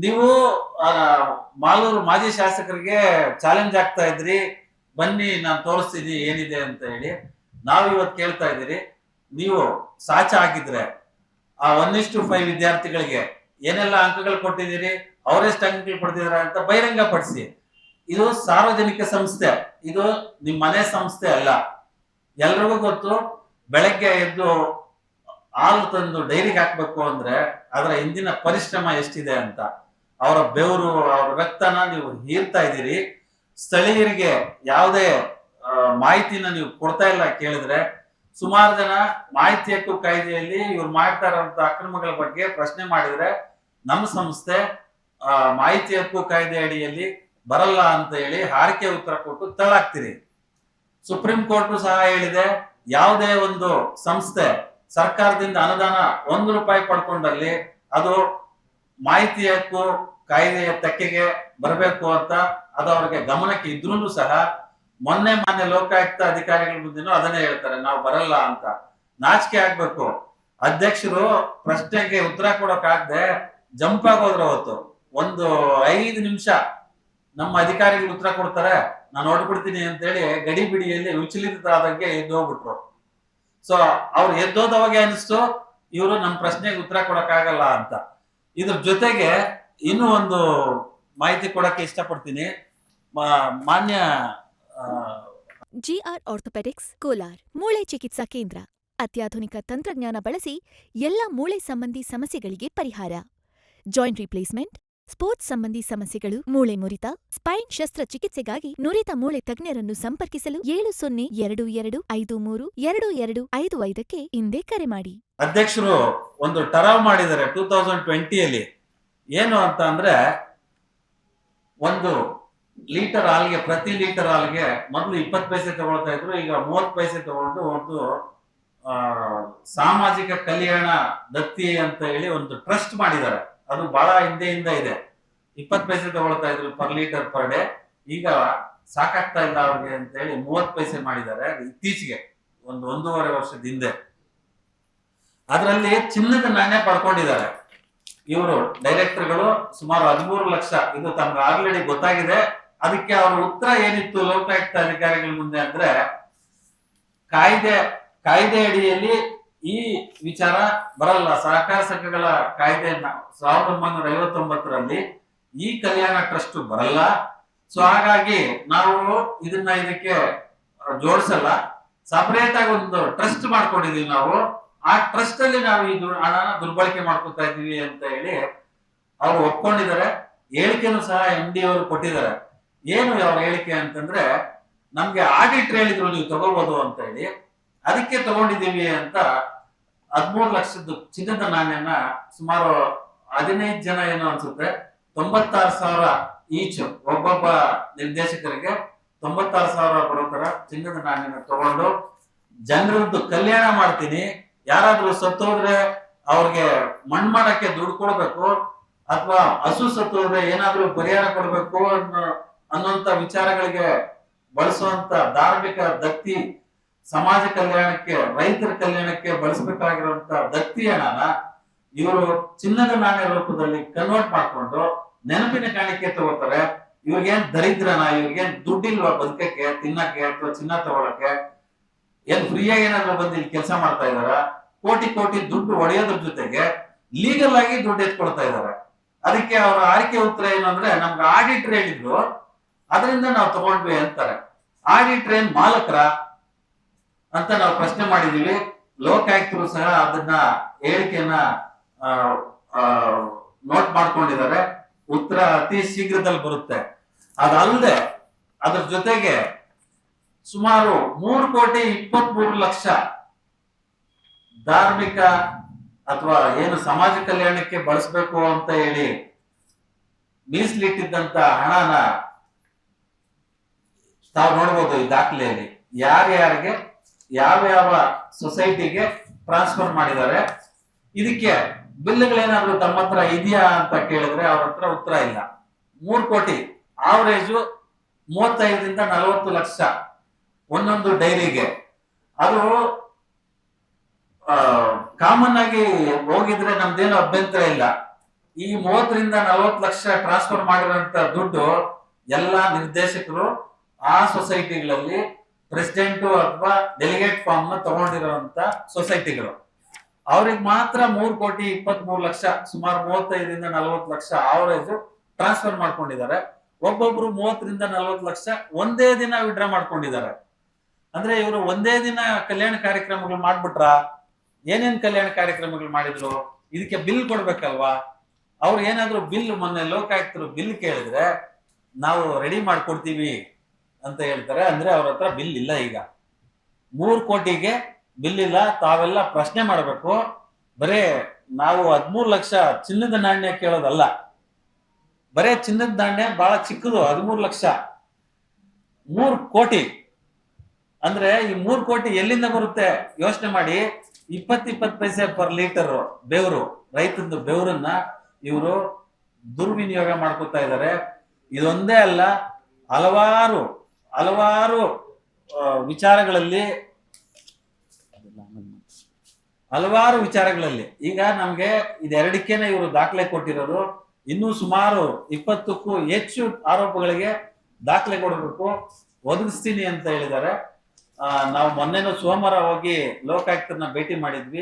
ನೀವು ಆ, ಮಾಲೂರು ಮಾಜಿ ಶಾಸಕರಿಗೆ ಚಾಲೆಂಜ್ ಆಗ್ತಾ ಇದ್ರಿ, ಬನ್ನಿ ನಾನು ತೋರಿಸ್ತೀನಿ ಏನಿದೆ ಅಂತ ಹೇಳಿ. ನಾವು ಇವತ್ತು ಕೇಳ್ತಾ ಇದ್ದೀರಿ, ನೀವು ಸಾಚ ಹಾಕಿದ್ರೆ ಆ 1:5 ವಿದ್ಯಾರ್ಥಿಗಳಿಗೆ ಏನೆಲ್ಲ ಅಂಕಗಳು ಕೊಟ್ಟಿದ್ದೀರಿ, ಅವರೆಷ್ಟು ಅಂಕಗಳು ಕೊಡ್ತಿದಾರೆ ಅಂತ ಬಹಿರಂಗ ಪಡಿಸಿ. ಇದು ಸಾರ್ವಜನಿಕ ಸಂಸ್ಥೆ, ಇದು ನಿಮ್ ಮನೆ ಸಂಸ್ಥೆ ಅಲ್ಲ. ಎಲ್ರಿಗೂ ಗೊತ್ತು, ಬೆಳಗ್ಗೆ ಎದ್ದು ಹಾಲು ತಂದು ಡೈರಿಗೆ ಹಾಕ್ಬೇಕು ಅಂದ್ರೆ ಅದರ ಹಿಂದಿನ ಪರಿಶ್ರಮ ಎಷ್ಟಿದೆ ಅಂತ. ಅವರ ಬೆವರು, ಅವರ ರಕ್ತನ ನೀವು ಹೀರ್ತಾ ಇದ್ದೀರಿ. ಸ್ಥಳೀಯರಿಗೆ ಯಾವುದೇ ಮಾಹಿತಿನ ನೀವು ಕೊಡ್ತಾ ಇಲ್ಲ. ಕೇಳಿದ್ರೆ ಸುಮಾರು ಜನ ಮಾಹಿತಿ ಹಕ್ಕು ಕಾಯ್ದೆಯಲ್ಲಿ ಇವ್ರು ಮಾಡ್ತಾ ಇರುವಂತ ಅಕ್ರಮಗಳ ಬಗ್ಗೆ ಪ್ರಶ್ನೆ ಮಾಡಿದ್ರೆ ನಮ್ಮ ಸಂಸ್ಥೆ ಮಾಹಿತಿ ಹಕ್ಕು ಕಾಯ್ದೆ ಅಡಿಯಲ್ಲಿ ಬರಲ್ಲ ಅಂತ ಹೇಳಿ ಹಾರಿಕೆ ಉತ್ತರ ಕೊಟ್ಟು ತಳ್ಳಾಕ್ತೀರಿ. ಸುಪ್ರೀಂ ಕೋರ್ಟ್ ಸಹ ಹೇಳಿದೆ, ಯಾವುದೇ ಒಂದು ಸಂಸ್ಥೆ ಸರ್ಕಾರದಿಂದ ಅನುದಾನ ₹1 ಪಡ್ಕೊಂಡಲ್ಲಿ ಅದು ಮಾಹಿತಿ ಹಕ್ಕು ಕಾಯ್ದೆಯ ತೆಕ್ಕೆಗೆ ಬರಬೇಕು ಅಂತ ಅದು ಅವ್ರಿಗೆ ಗಮನಕ್ಕೆ ಇದ್ರೂ ಸಹ ಮೊನ್ನೆ ಲೋಕಾಯುಕ್ತ ಅಧಿಕಾರಿಗಳ ಮುಂದೆನೂ ಅದನ್ನೇ ಹೇಳ್ತಾರೆ, ನಾವು ಬರಲ್ಲ ಅಂತ. ನಾಚಿಕೆ ಆಗ್ಬೇಕು. ಅಧ್ಯಕ್ಷರು ಪ್ರಶ್ನೆಗೆ ಉತ್ತರ ಕೊಡೋಕಾಗದೆ ಜಂಪ್ ಆಗೋದ್ರ ಅವತ್ತು. ಒಂದು 5 ನಿಮಿಷ ನಮ್ಮ ಅಧಿಕಾರಿಗಳು ಉತ್ತರ ಕೊಡ್ತಾರೆ, ನಾನು ಹೊಡ್ಬಿಡ್ತೀನಿ ಅಂತ ಹೇಳಿ ಗಡಿ ಬಿಡಿಯಲ್ಲಿ ವಿಚಲಿತರಾದಂಗೆ ಎದ್ದು ಹೋಗ್ಬಿಟ್ರು. ಸೊ ಅವ್ರು ಎದ್ದೋದವಾಗ ಅನಿಸ್ತು ಇವರು ನಮ್ಮ ಪ್ರಶ್ನೆಗೆ ಉತ್ತರ ಕೊಡಕ್ಕಾಗಲ್ಲ ಅಂತ. ಇದ್ರ ಜೊತೆಗೆ ಇನ್ನೂ ಒಂದು ಮಾಹಿತಿ ಕೊಡಕ್ಕೆ ಇಷ್ಟಪಡ್ತೀನಿ. ಮಾನ್ಯ ಜಿಆರ್ ಆರ್ಥೋಪೆಡಿಕ್ಸ್ ಕೋಲಾರ್ ಮೂಳೆ ಚಿಕಿತ್ಸಾ ಕೇಂದ್ರ ಅತ್ಯಾಧುನಿಕ ತಂತ್ರಜ್ಞಾನ ಬಳಸಿ ಎಲ್ಲ ಮೂಳೆ ಸಂಬಂಧಿ ಸಮಸ್ಯೆಗಳಿಗೆ ಪರಿಹಾರ. ಜಾಯಿಂಟ್ ರಿಪ್ಲೇಸ್ಮೆಂಟ್, ಸ್ಪೋರ್ಟ್ಸ್ ಸಂಬಂಧಿ ಸಮಸ್ಯೆಗಳು, ಮೂಳೆ ಮುರಿತ, ಸ್ಪೈನ್ ಶಸ್ತ್ರಚಿಕಿತ್ಸೆಗಾಗಿ ನುರಿತ ಮೂಳೆ ತಜ್ಞರನ್ನು ಸಂಪರ್ಕಿಸಲು 7022532255ಕ್ಕೆ ಹಿಂದೆ ಕರೆ ಮಾಡಿ. ಅಧ್ಯಕ್ಷರು ಒಂದು ಟರಾವ್ ಮಾಡಿದ್ದಾರೆ 2020 ಏನು ಅಂತ ಅಂದ್ರೆ, 1 ಲೀಟರ್ ಹಾಲ್ಗೆ, ಪ್ರತಿ ಲೀಟರ್ ಹಾಲ್ಗೆ ಮೊದಲು 20 ಪೈಸೆ ತಗೊಳ್ತಾ ಇದ್ರು, ಈಗ 30 ಪೈಸೆ ತಗೊಂಡು ಒಂದು ಸಾಮಾಜಿಕ ಕಲ್ಯಾಣ ದತ್ತಿ ಅಂತ ಹೇಳಿ ಒಂದು ಟ್ರಸ್ಟ್ ಮಾಡಿದ್ದಾರೆ. ಅದು ಬಹಳ ಹಿಂದೆಯಿಂದ ಇದೆ. 20 ಪೈಸೆ ತಗೊಳ್ತಾ ಇದ್ರು ಪರ್ ಲೀಟರ್ ಪರ್ ಡೇ. ಈಗ ಸಾಕಾಗ್ತಾ ಇಲ್ಲ ಅವ್ರಿಗೆ ಅಂತ ಹೇಳಿ 30 ಪೈಸೆ ಮಾಡಿದ್ದಾರೆ ಇತ್ತೀಚೆಗೆ, ಒಂದೂವರೆ ವರ್ಷದ ಹಿಂದೆ. ಅದರಲ್ಲಿ ಚಿನ್ನದ ನಾಣ್ಯ ಪಡ್ಕೊಂಡಿದ್ದಾರೆ ಇವರು ಡೈರೆಕ್ಟರ್ಗಳು, ಸುಮಾರು 13 ಲಕ್ಷ. ಇದು ತಮ್ಗೆ ಆಲ್ರೆಡಿ ಗೊತ್ತಾಗಿದೆ. ಅದಕ್ಕೆ ಅವರ ಉತ್ತರ ಏನಿತ್ತು ಲೋಕಾಯುಕ್ತ ಅಧಿಕಾರಿಗಳ ಮುಂದೆ ಅಂದ್ರೆ, ಕಾಯ್ದೆ ಅಡಿಯಲ್ಲಿ ಈ ವಿಚಾರ ಬರಲ್ಲ. ಸಹಕಾರ ಸಂಘಗಳ ಕಾಯ್ದೆ 1959ರಲ್ಲಿ ಈ ಕಲ್ಯಾಣ ಟ್ರಸ್ಟ್ ಬರಲ್ಲ. ಸೊ ಹಾಗಾಗಿ ನಾವು ಇದಕ್ಕೆ ಜೋಡಿಸಲ್ಲ, ಸಪರೇಟ್ ಆಗಿ ಒಂದು ಟ್ರಸ್ಟ್ ಮಾಡ್ಕೊಂಡಿದೀವಿ ನಾವು. ಆ ಟ್ರಸ್ಟ್ ಅಲ್ಲಿ ನಾವು ಈ ಹಣನ ದುರ್ಬಳಕೆ ಮಾಡ್ಕೊತಾ ಇದೀವಿ ಅಂತ ಹೇಳಿ ಅವರು ಒಪ್ಕೊಂಡಿದ್ದಾರೆ. ಹೇಳಿಕೆನೂ ಸಹ MD ಅವರು ಕೊಟ್ಟಿದ್ದಾರೆ. ಏನು ಅವ್ರ ಹೇಳಿಕೆ ಅಂತಂದ್ರೆ, ನಮ್ಗೆ ಆಡಿಟ್ ಹೇಳಿದ್ರು ನೀವು ತಗೋಬಹುದು ಅಂತ ಹೇಳಿ, ಅದಕ್ಕೆ ತಗೊಂಡಿದೀವಿ ಅಂತ 13 ಲಕ್ಷದ ಚಿನ್ನದ ನಾಣ್ಯನ ಸುಮಾರು 15 ಜನ ಏನೋ ಅನ್ಸುತ್ತೆ, 96,000 ಈಚ್ ಒಬ್ಬೊಬ್ಬ ನಿರ್ದೇಶಕರಿಗೆ 96,000 ಬರೋ ತರ ಚಿನ್ನದ ನಾಣ್ಯನ ತಗೊಂಡು ಜನರದ್ದು ಕಲ್ಯಾಣ ಮಾಡ್ತೀನಿ, ಯಾರಾದ್ರೂ ಸತ್ತೋದ್ರೆ ಅವ್ರಿಗೆ ಮಣ್ಣು ಮಾಡಕ್ಕೆ ದುಡ್ಡು ಕೊಡ್ಬೇಕು, ಅಥವಾ ಹಸು ಸತ್ತೋದ್ರೆ ಏನಾದ್ರೂ ಪರಿಹಾರ ಕೊಡ್ಬೇಕು ಅನ್ನುವಂತ ವಿಚಾರಗಳಿಗೆ ಬಳಸುವಂತ ಧಾರ್ಮಿಕ ದತ್ತಿ, ಸಮಾಜ ಕಲ್ಯಾಣಕ್ಕೆ, ರೈತರ ಕಲ್ಯಾಣಕ್ಕೆ ಬಳಸಬೇಕಾಗಿರುವಂತ ದತ್ತಿ ಹಣನ ಇವರು ಚಿನ್ನದ ನಾಣ್ಯ ರೂಪದಲ್ಲಿ ಕನ್ವರ್ಟ್ ಮಾಡ್ಕೊಂಡು ನೆನಪಿನ ಕಾಣಿಕೆ ತಗೋತಾರೆ. ಇವ್ರಿಗೇನ್ ದರಿದ್ರನ, ಇವ್ರಿಗೇನ್ ದುಡ್ಡಿಲ್ವಾ ಬದುಕಕ್ಕೆ, ತಿನ್ನಕ್ಕೆ ಅಥವಾ ಚಿನ್ನ ತಗೊಳಕ್ಕೆ? ಏನ್ ಫ್ರೀಯಾಗಿ ಏನಾದ್ರು ಬಂದು ಇಲ್ಲಿ ಕೆಲಸ ಮಾಡ್ತಾ ಇದಾರ? ಕೋಟಿ ದುಡ್ಡು ಹೊಡೆಯೋದ್ರ ಜೊತೆಗೆ ಲೀಗಲ್ ಆಗಿ ದುಡ್ಡು ಎತ್ಕೊಳ್ತಾ ಇದಾರೆ. ಅದಕ್ಕೆ ಅವರ ಆರಿಕೆ ಉತ್ತರ ಏನು ಅಂದ್ರೆ, ನಮ್ಗೆ ಆಡಿಟರ್ ಹೇಳಿದ್ರು ಅದರಿಂದ ನಾವು ತಗೊಂಡ್ವಿ ಅಂತಾರೆ. ಆಡಿಟರ್ ಏನ್ ಮಾಲಕರ ಅಂತ ನಾವು ಪ್ರಶ್ನೆ ಮಾಡಿದೀವಿ. ಲೋಕಾಯುಕ್ತರು ಸಹ ಅದನ್ನ ಹೇಳಿಕೆಯನ್ನ ನೋಟ್ ಮಾಡ್ಕೊಂಡಿದ್ದಾರೆ. ಉತ್ತರ ಅತಿ ಶೀಘ್ರದಲ್ಲಿ ಬರುತ್ತೆ. ಅದಲ್ಲದೆ ಅದ್ರ ಜೊತೆಗೆ ಸುಮಾರು 3,23,00,000 ಧಾರ್ಮಿಕ ಅಥವಾ ಏನು ಸಮಾಜ ಕಲ್ಯಾಣಕ್ಕೆ ಬಳಸಬೇಕು ಅಂತ ಹೇಳಿ ಮೀಸಲಿಟ್ಟಿದ್ದಂತ ಹಣನ ತಾವು ನೋಡ್ಬೋದು ಈ ದಾಖಲೆಯಲ್ಲಿ, ಯಾರ್ಯಾರಿಗೆ ಯಾವ ಸೊಸೈಟಿಗೆ ಟ್ರಾನ್ಸ್ಫರ್ ಮಾಡಿದ್ದಾರೆ. ಇದಕ್ಕೆ ಬಿಲ್ಗಳೇನಾದ್ರೂ ತಮ್ಮ ಹತ್ರ ಇದೆಯಾ ಅಂತ ಕೇಳಿದ್ರೆ ಅವ್ರ ಹತ್ರ ಉತ್ತರ ಇಲ್ಲ. 3 ಕೋಟಿ ಆವರೇಜು 35ರಿಂದ 40 ಲಕ್ಷ ಒಂದೊಂದು ಡೈರಿಗೆ. ಅದು ಕಾಮನ್ ಆಗಿ ಹೋಗಿದ್ರೆ ನಮ್ದೇನು ಅಭ್ಯಂತರ ಇಲ್ಲ. ಈ 30ರಿಂದ 40 ಲಕ್ಷ ಟ್ರಾನ್ಸ್ಫರ್ ಮಾಡಿರೋಂತ ದುಡ್ಡು ಎಲ್ಲಾ ನಿರ್ದೇಶಕರು ಆ ಸೊಸೈಟಿಗಳಲ್ಲಿ ಪ್ರೆಸಿಡೆಂಟ್ ಅಥವಾ ಡೆಲಿಗೇಟ್ ಫಾರ್ಮ್ ನ ತಗೊಂಡಿರುವಂತ ಸೊಸೈಟಿಗಳು, ಅವ್ರಿಗೆ ಮಾತ್ರ 3,23,00,000 ಸುಮಾರು 35ರಿಂದ 40 ಲಕ್ಷ ಅವರೇಜ್ ಟ್ರಾನ್ಸ್ಫರ್ ಮಾಡ್ಕೊಂಡಿದ್ದಾರೆ. ಒಬ್ಬೊಬ್ರು 30ರಿಂದ 40 ಲಕ್ಷ ಒಂದೇ ದಿನ ವಿಡ್ರಾ ಮಾಡ್ಕೊಂಡಿದ್ದಾರೆ. ಅಂದ್ರೆ ಇವರು ಒಂದೇ ದಿನ ಕಲ್ಯಾಣ ಕಾರ್ಯಕ್ರಮಗಳು ಮಾಡ್ಬಿಟ್ರ? ಏನೇನ್ ಕಲ್ಯಾಣ ಕಾರ್ಯಕ್ರಮಗಳು ಮಾಡಿದ್ರು? ಇದಕ್ಕೆ ಬಿಲ್ ಕೊಡ್ಬೇಕಲ್ವಾ? ಅವ್ರು ಏನಾದ್ರು ಬಿಲ್, ಮೊನ್ನೆ ಲೋಕಾಯುಕ್ತರು ಬಿಲ್ ಕೇಳಿದ್ರೆ ನಾವು ರೆಡಿ ಮಾಡ್ಕೊಡ್ತೀವಿ ಅಂತ ಹೇಳ್ತಾರೆ. ಅಂದ್ರೆ ಅವ್ರ ಹತ್ರ ಬಿಲ್ ಇಲ್ಲ. ಈಗ 3 ಕೋಟಿಗೆ ಬಿಲ್ ಇಲ್ಲ. ತಾವೆಲ್ಲ ಪ್ರಶ್ನೆ ಮಾಡಬೇಕು. ಬರೇ ನಾವು 13 ಲಕ್ಷ ಚಿನ್ನದ ನಾಣ್ಯ ಕೇಳೋದಲ್ಲ, ಬರೇ ಚಿನ್ನದ ನಾಣ್ಯ ಬಹಳ ಚಿಕ್ಕದು, 13 ಲಕ್ಷ. 3 ಕೋಟಿ ಅಂದ್ರೆ ಈ 3 ಕೋಟಿ ಎಲ್ಲಿಂದ ಬರುತ್ತೆ ಯೋಚನೆ ಮಾಡಿ. 20 ಪೈಸೆ ಪರ್ ಲೀಟರ್ ಬೆವರು, ರೈತಂದು ಬೆವರನ್ನ ಇವರು ದುರ್ವಿನಿಯೋಗ ಮಾಡ್ಕೊತಾ ಇದ್ದಾರೆ. ಇದೊಂದೇ ಅಲ್ಲ, ಹಲವಾರು ವಿಚಾರಗಳಲ್ಲಿ ಈಗ ನಮ್ಗೆ ಇದೆರಡಕ್ಕೇನೆ ಇವರು ದಾಖಲೆ ಕೊಟ್ಟಿರೋದು. ಇನ್ನೂ ಸುಮಾರು 20ಕ್ಕೂ ಹೆಚ್ಚು ಆರೋಪಗಳಿಗೆ ದಾಖಲೆ ಕೊಡಬೇಕು, ಒದಗಿಸ್ತೀನಿ ಅಂತ ಹೇಳಿದ್ದಾರೆ. ನಾವು ಮೊನ್ನೆನೂ ಸೋಮವಾರ ಹೋಗಿ ಲೋಕಾಯುಕ್ತರನ್ನ ಭೇಟಿ ಮಾಡಿದ್ವಿ.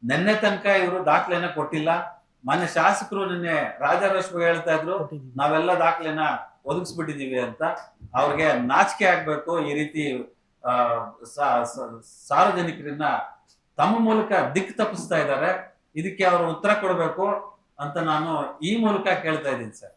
ನಿನ್ನೆ ತನಕ ಇವರು ದಾಖಲೆನ ಕೊಟ್ಟಿಲ್ಲ. ಮಾನ್ಯ ಶಾಸಕರು ನಿನ್ನೆ ರಾಜಾರೋಷವಾಗಿ ಹೇಳ್ತಾ ಇದ್ರು ನಾವೆಲ್ಲ ದಾಖಲೆನ ಒದಗಿಸ್ಬಿಟ್ಟಿದೀವಿ ಅಂತ. ಅವ್ರಿಗೆ ನಾಚಿಕೆ ಆಗ್ಬೇಕು. ಈ ರೀತಿ ಸಾರ್ವಜನಿಕರನ್ನ ತಮ್ಮ ಮೂಲಕ ದಿಕ್ಕು ತಪ್ಪಿಸ್ತಾ ಇದ್ದಾರೆ. ಇದಕ್ಕೆ ಅವರು ಉತ್ತರ ಕೊಡಬೇಕು ಅಂತ ನಾನು ಈ ಮೂಲಕ ಕೇಳ್ತಾ ಇದ್ದೀನಿ ಸರ್.